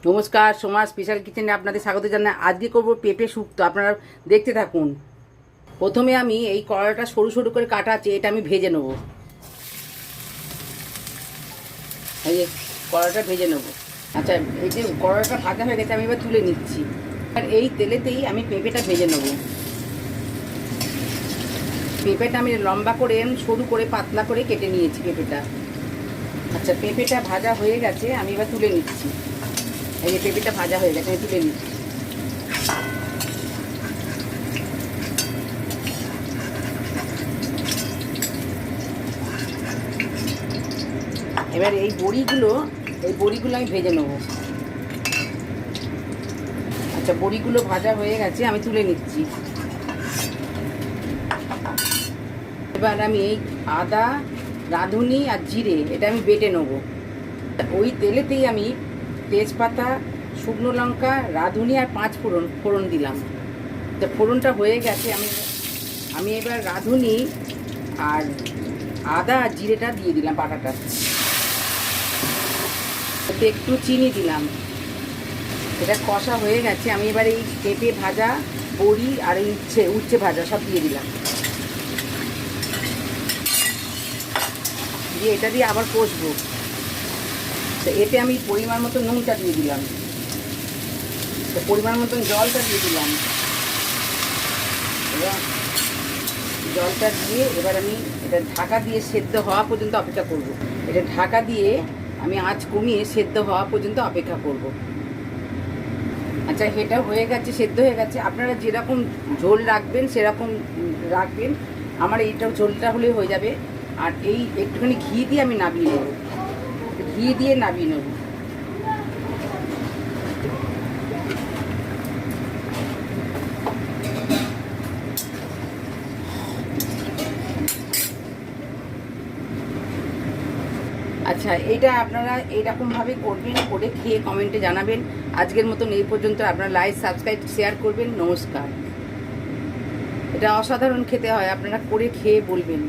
নমস্কার, সোমা স্পেশাল কিচেনে আপনাদের স্বাগত জানাই। আজকে করব পেঁপে শুক্তো, আপনারা দেখতে থাকুন। প্রথমে আমি এই কড়াটা সরু সরু করে কাটা আছে, এটা আমি ভেজে নেব। এই যে কড়াটা ভেজে নেব। আচ্ছা, এই যে কড়াটা ভাজা হয়ে গেছে, আমি এবার তুলে নিচ্ছি। আর এই তেলেতেই আমি পেঁপেটা ভেজে নেব। পেঁপেটা আমি লম্বা করে সরু করে পাতলা করে কেটে নিয়েছি পেঁপেটা। আচ্ছা, পেঁপেটা ভাজা হয়ে গেছে, আমি এবার তুলে নিচ্ছি। এই যে পেঁপেটা ভাজা হয়ে গেছে, আমি তুলে নিচ্ছি। এবার এই বড়িগুলো আমি ভেজে নেব। আচ্ছা, বড়িগুলো ভাজা হয়ে গেছে, আমি তুলে নিচ্ছি। এবার আমি এই আদা, রাঁধুনি আর জিরে এটা আমি বেটে নেব। ওই তেলেতেই আমি তেজপাতা, শুকনো লঙ্কা, রাঁধুনি আর 5 ফোড়ন দিলাম। তো ফোড়নটা হয়ে গেছে, আমি এবার রাঁধুনি আর আদা আর জিরেটা দিয়ে দিলাম বাটাটা। একটু চিনি দিলাম। এটা কষা হয়ে গেছে, আমি এবার এই পেঁপে ভাজা, বড়ি আর এই উচ্ছে ভাজা সব দিয়ে দিলাম। দিয়ে এটা দিয়ে আবার কষবো। তো এতে আমি পরিমাণ মতো নুনটা দিয়ে দিলাম, তো পরিমাণ মতন জলটা দিয়ে দিলাম। এবার জলটা দিয়ে এবার আমি এটা ঢাকা দিয়ে সেদ্ধ হওয়া পর্যন্ত অপেক্ষা করব। এটা ঢাকা দিয়ে আমি আঁচ কমিয়ে সেদ্ধ হওয়া পর্যন্ত অপেক্ষা করব। আচ্ছা, এটা হয়ে গেছে, সেদ্ধ হয়ে গেছে। আপনারা যেরকম ঝোল রাখবেন সেরকম রাখবেন। আমার এইটাও ঝোলটা হলে হয়ে যাবে। আর এই একটুখানি ঘি দিয়ে আমি নাবিয়ে নেব, ঘি দিয়ে নাবিয়ে নেব। আচ্ছা, এটা আপনারা এইরকমভাবে করবেন, করে খেয়ে কমেন্টে জানাবেন। আজকের মতন এই পর্যন্ত। আপনারা লাইক, সাবস্ক্রাইব, শেয়ার করবেন। নমস্কার। এটা অসাধারণ খেতে হয়, আপনারা করে খেয়ে বলবেন।